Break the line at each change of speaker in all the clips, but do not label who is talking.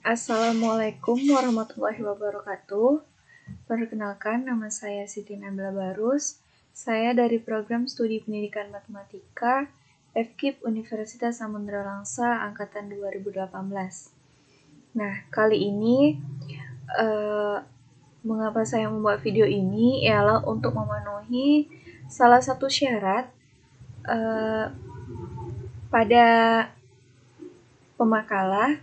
Assalamualaikum warahmatullahi wabarakatuh. Perkenalkan, nama saya Siti Nabila Barus. Saya dari program Studi Pendidikan Matematika FKIP Universitas Samudra Langsa Angkatan 2018. Nah, kali ini mengapa saya membuat video ini ialah untuk memenuhi salah satu syarat pada pemakalah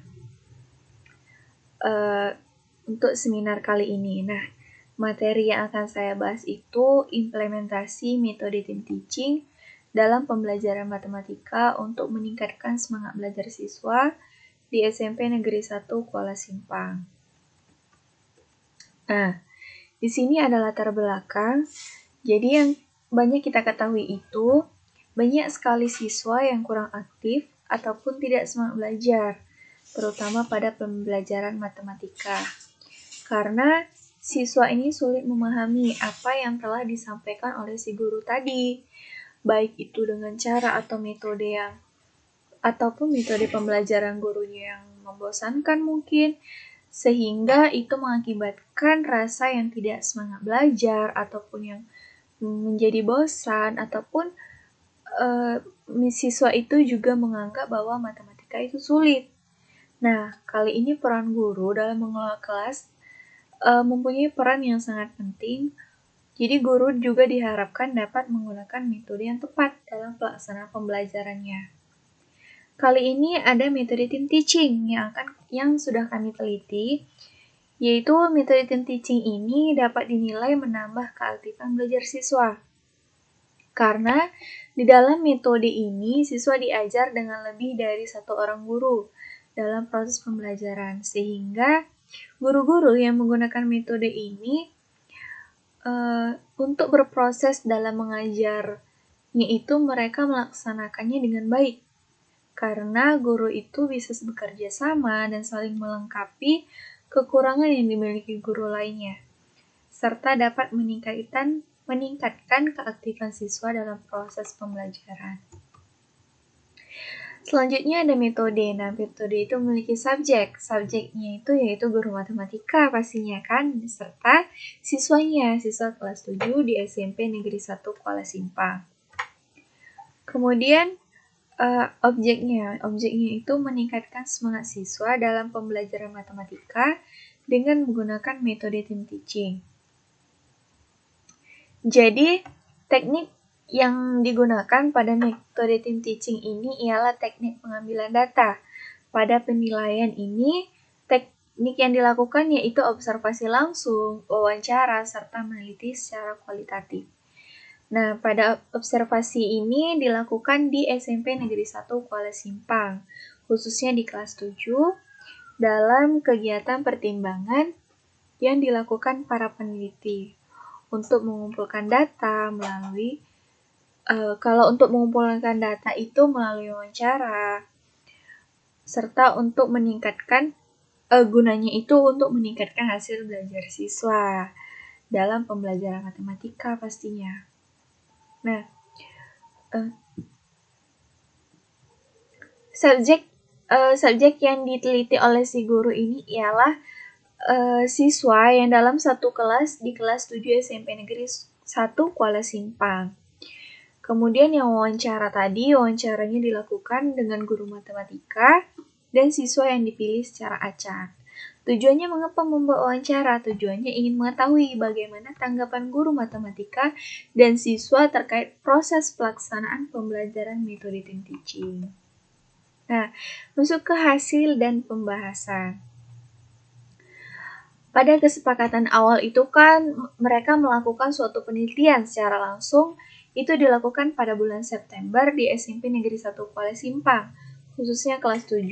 untuk seminar kali ini. Nah, materi yang akan saya bahas itu implementasi metode team teaching dalam pembelajaran matematika untuk meningkatkan semangat belajar siswa di SMP Negeri 1 Kuala Simpang. Nah, di sini ada latar belakang. Jadi yang banyak kita ketahui itu, banyak sekali siswa yang kurang aktif ataupun tidak semangat belajar, terutama pada pembelajaran matematika. Karena siswa ini sulit memahami apa yang telah disampaikan oleh si guru tadi, baik itu dengan cara atau metode ataupun metode pembelajaran gurunya yang membosankan mungkin, sehingga itu mengakibatkan rasa yang tidak semangat belajar ataupun yang menjadi bosan ataupun siswa itu juga menganggap bahwa matematika itu sulit. Nah, kali ini peran guru dalam mengelola kelas mempunyai peran yang sangat penting. Jadi guru juga diharapkan dapat menggunakan metode yang tepat dalam pelaksanaan pembelajarannya. Kali ini ada metode team teaching yang sudah kami teliti, yaitu metode team teaching ini dapat dinilai menambah keaktifan belajar siswa. Karena di dalam metode ini siswa diajar dengan lebih dari satu orang guru dalam proses pembelajaran, sehingga guru-guru yang menggunakan metode ini untuk berproses dalam mengajarnya itu mereka melaksanakannya dengan baik. Karena guru itu bisa bekerja sama dan saling melengkapi kekurangan yang dimiliki guru lainnya, serta dapat meningkatkan keaktifan siswa dalam proses pembelajaran. Selanjutnya ada metode. Nah, metode itu memiliki subjek. Subjeknya itu yaitu guru matematika pastinya kan, serta siswanya, siswa kelas 7 di SMP Negeri 1 Kuala Simpang. Kemudian objeknya itu meningkatkan semangat siswa dalam pembelajaran matematika dengan menggunakan metode team teaching. Jadi, teknik yang digunakan pada metode team teaching ini ialah teknik pengambilan data. Pada penilaian ini, teknik yang dilakukan yaitu observasi langsung, wawancara, serta meneliti secara kualitatif. Nah, pada observasi ini dilakukan di SMP Negeri 1 Kuala Simpang, khususnya di kelas 7, dalam kegiatan pertimbangan yang dilakukan para peneliti untuk mengumpulkan data melalui kalau untuk mengumpulkan data itu melalui wawancara, serta untuk meningkatkan gunanya itu untuk meningkatkan hasil belajar siswa dalam pembelajaran matematika pastinya. Nah, subjek yang diteliti oleh si guru ini ialah siswa yang dalam satu kelas di kelas 7 SMP Negeri 1 Kuala Simpang. Kemudian yang wawancaranya dilakukan dengan guru matematika dan siswa yang dipilih secara acak. Tujuannya mengapa membuat wawancara? Tujuannya ingin mengetahui bagaimana tanggapan guru matematika dan siswa terkait proses pelaksanaan pembelajaran metode team teaching. Nah, masuk ke hasil dan pembahasan. Pada kesepakatan awal itu kan mereka melakukan suatu penelitian secara langsung, itu dilakukan pada bulan September di SMP Negeri 1 Kuala Simpang, khususnya kelas 7.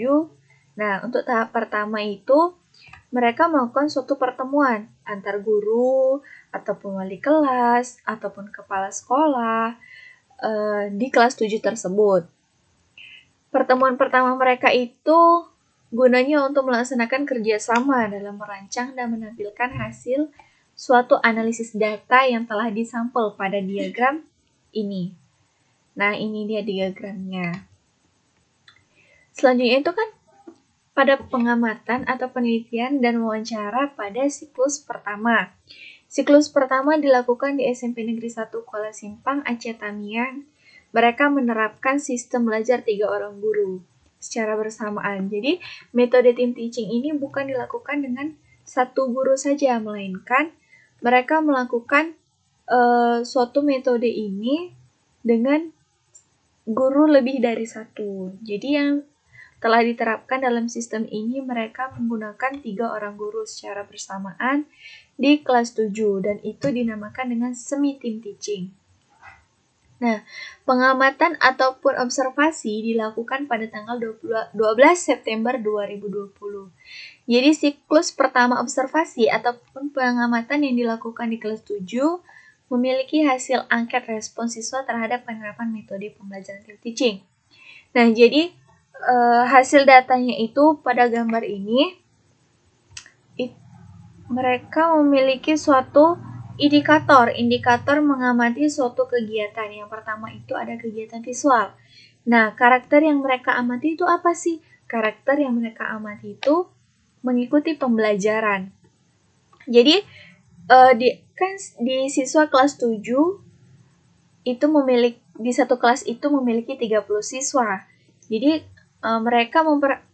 Nah, untuk tahap pertama itu mereka melakukan suatu pertemuan antar guru, ataupun wali kelas, ataupun kepala sekolah di kelas 7 tersebut. Pertemuan pertama mereka itu gunanya untuk melaksanakan kerjasama dalam merancang dan menampilkan hasil suatu analisis data yang telah disampel pada diagram ini. Nah, ini dia diagramnya. Selanjutnya itu kan pada pengamatan atau penelitian dan wawancara pada siklus pertama. Siklus pertama dilakukan di SMP Negeri 1 Kuala Simpang, Aceh Tamiang. Mereka menerapkan sistem belajar 3 orang guru secara bersamaan. Jadi, metode team teaching ini bukan dilakukan dengan satu guru saja, melainkan mereka melakukan suatu metode ini dengan guru lebih dari satu. Jadi yang telah diterapkan dalam sistem ini, mereka menggunakan 3 orang guru secara bersamaan di kelas 7 dan itu dinamakan dengan semi team teaching. Nah, pengamatan ataupun observasi dilakukan pada tanggal 12 September 2020. Jadi siklus pertama observasi ataupun pengamatan yang dilakukan di kelas 7 memiliki hasil angket respon siswa terhadap penerapan metode pembelajaran team teaching. Nah, jadi hasil datanya itu pada gambar ini, mereka memiliki suatu indikator mengamati suatu kegiatan. Yang pertama itu ada kegiatan visual. Nah, karakter yang mereka amati itu apa sih? Karakter yang mereka amati itu mengikuti pembelajaran. Jadi, di siswa kelas 7 itu di satu kelas itu memiliki 30 siswa. Jadi, mereka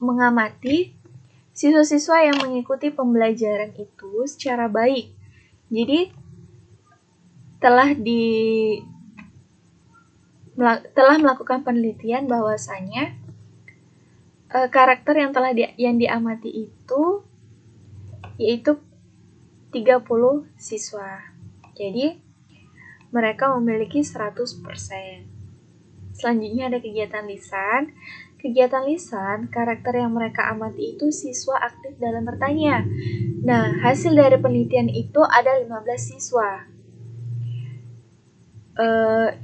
mengamati siswa-siswa yang mengikuti pembelajaran itu secara baik. Jadi, telah melakukan penelitian bahwasanya karakter yang diamati itu yaitu 30 siswa. Jadi, mereka memiliki 100%. Selanjutnya ada kegiatan lisan. Kegiatan lisan, karakter yang mereka amati itu siswa aktif dalam bertanya. Nah, hasil dari penelitian itu ada 15 siswa.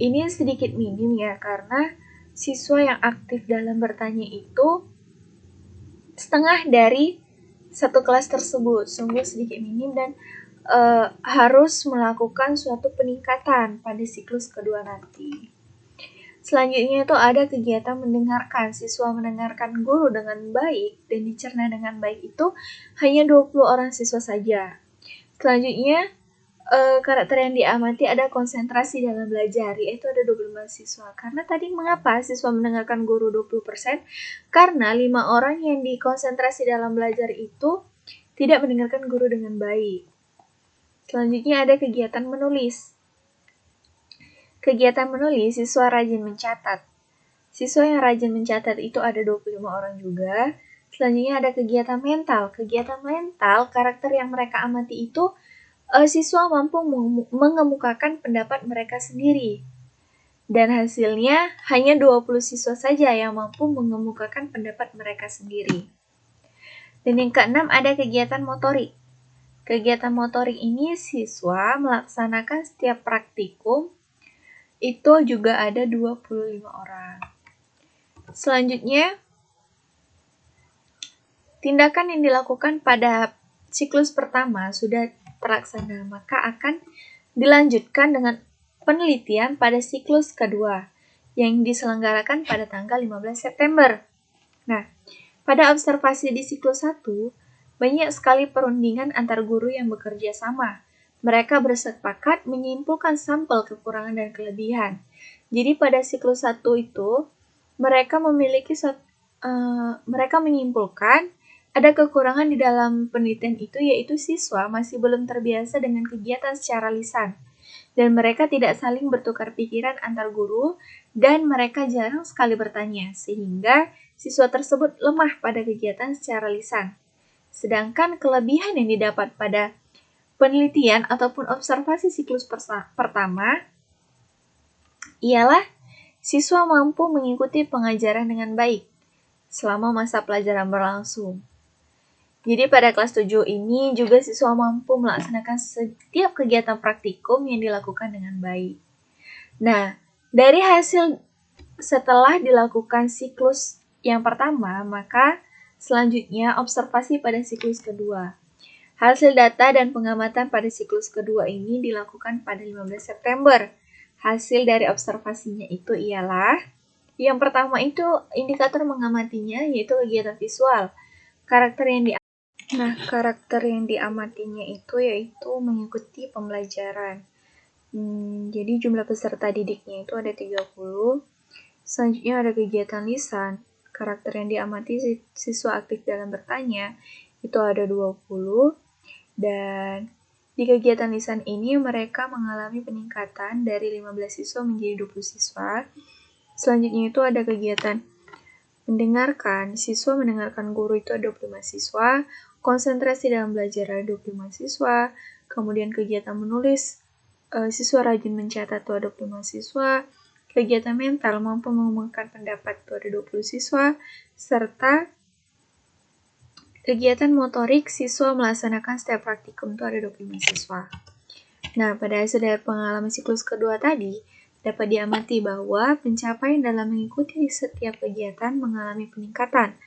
Ini sedikit minim ya, karena siswa yang aktif dalam bertanya itu setengah dari satu kelas tersebut, sungguh sedikit minim dan harus melakukan suatu peningkatan pada siklus kedua nanti. Selanjutnya itu ada kegiatan mendengarkan. Siswa mendengarkan guru dengan baik dan dicerna dengan baik itu hanya 20 orang siswa saja. Selanjutnya, karakter yang diamati ada konsentrasi dalam belajar, yaitu ada 25 siswa. Karena tadi mengapa siswa mendengarkan guru 20%? Karena 5 orang yang dikonsentrasi dalam belajar itu tidak mendengarkan guru dengan baik. Selanjutnya ada kegiatan menulis. Kegiatan menulis, siswa rajin mencatat. Siswa yang rajin mencatat itu ada 25 orang juga. Selanjutnya ada kegiatan mental. Kegiatan mental, karakter yang mereka amati itu siswa mampu mengemukakan pendapat mereka sendiri. Dan hasilnya hanya 20 siswa saja yang mampu mengemukakan pendapat mereka sendiri. Dan yang keenam ada kegiatan motorik. Kegiatan motorik ini siswa melaksanakan setiap praktikum itu juga ada 25 orang. Selanjutnya, tindakan yang dilakukan pada siklus pertama sudah terlaksana, maka akan dilanjutkan dengan penelitian pada siklus kedua yang diselenggarakan pada tanggal 15 September. Nah, pada observasi di siklus 1, banyak sekali perundingan antar guru yang bekerja sama. Mereka bersepakat menyimpulkan sampel kekurangan dan kelebihan. Jadi pada siklus 1 itu, mereka menyimpulkan ada kekurangan di dalam penelitian itu, yaitu siswa masih belum terbiasa dengan kegiatan secara lisan. Dan mereka tidak saling bertukar pikiran antar guru, dan mereka jarang sekali bertanya, sehingga siswa tersebut lemah pada kegiatan secara lisan. Sedangkan kelebihan yang didapat pada penelitian ataupun observasi siklus pertama ialah siswa mampu mengikuti pengajaran dengan baik selama masa pelajaran berlangsung. Jadi pada kelas 7 ini juga siswa mampu melaksanakan setiap kegiatan praktikum yang dilakukan dengan baik. Nah, dari hasil setelah dilakukan siklus yang pertama, maka selanjutnya observasi pada siklus kedua. Hasil data dan pengamatan pada siklus kedua ini dilakukan pada 15 September. Hasil dari observasinya itu ialah, yang pertama itu indikator mengamatinya yaitu kegiatan visual. Karakter yang diamatinya itu yaitu mengikuti pembelajaran. Jadi jumlah peserta didiknya itu ada 30. Selanjutnya ada kegiatan lisan. Karakter yang diamati siswa aktif dalam bertanya itu ada 20. Dan di kegiatan lisan ini mereka mengalami peningkatan dari 15 siswa menjadi 20 siswa. Selanjutnya itu ada kegiatan mendengarkan. Siswa mendengarkan guru itu ada 25 siswa. Konsentrasi dalam belajar ada 25 siswa. Kemudian kegiatan menulis, siswa rajin mencatat itu ada 25 siswa. Kegiatan mental mampu mengumumkan pendapat itu ada 20 siswa. Serta kegiatan motorik siswa melaksanakan setiap praktikum itu ada 25 siswa. Nah, pada hasil dari pengalaman siklus kedua tadi, dapat diamati bahwa pencapaian dalam mengikuti setiap kegiatan mengalami peningkatan.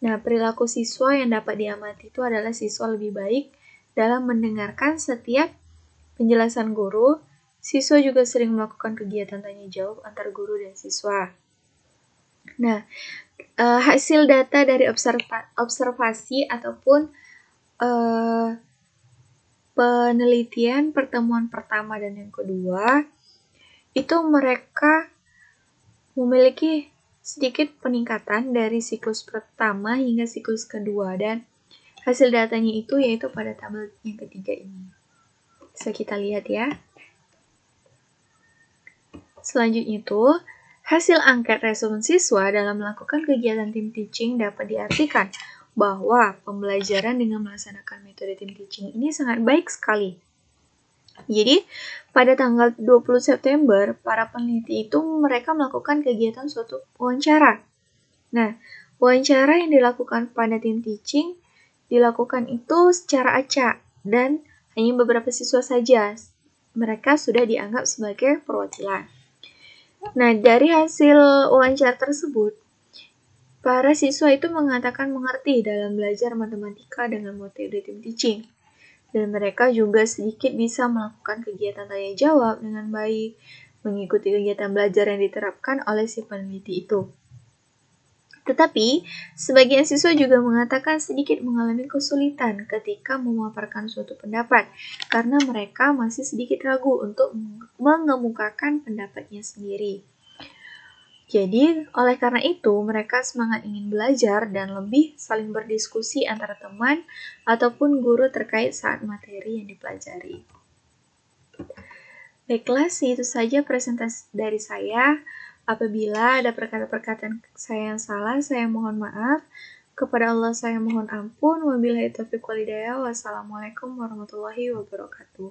Nah, perilaku siswa yang dapat diamati itu adalah siswa lebih baik dalam mendengarkan setiap penjelasan guru. Siswa juga sering melakukan kegiatan tanya jawab antar guru dan siswa. Nah, hasil data dari observasi ataupun penelitian pertemuan pertama dan yang kedua, itu mereka memiliki sedikit peningkatan dari siklus pertama hingga siklus kedua, dan hasil datanya itu yaitu pada tabel yang ketiga ini. Bisa kita lihat ya. Selanjutnya itu, hasil angket respon siswa dalam melakukan kegiatan team teaching dapat diartikan bahwa pembelajaran dengan melaksanakan metode team teaching ini sangat baik sekali. Jadi, pada tanggal 20 September, para peneliti itu mereka melakukan kegiatan suatu wawancara. Nah, wawancara yang dilakukan pada team teaching dilakukan itu secara acak dan hanya beberapa siswa saja. Mereka sudah dianggap sebagai perwakilan. Nah, dari hasil wawancara tersebut, para siswa itu mengatakan mengerti dalam belajar matematika dengan metode team teaching. Dan mereka juga sedikit bisa melakukan kegiatan tanya jawab dengan baik, mengikuti kegiatan belajar yang diterapkan oleh si peneliti itu. Tetapi, sebagian siswa juga mengatakan sedikit mengalami kesulitan ketika memaparkan suatu pendapat, karena mereka masih sedikit ragu untuk mengemukakan pendapatnya sendiri. Jadi, oleh karena itu, mereka semangat ingin belajar dan lebih saling berdiskusi antara teman ataupun guru terkait saat materi yang dipelajari. Baiklah, itu saja presentasi dari saya. Apabila ada perkataan-perkataan saya yang salah, saya mohon maaf. Kepada Allah saya mohon ampun. Wabillahi taufiq wal hidayah. Wassalamualaikum warahmatullahi wabarakatuh.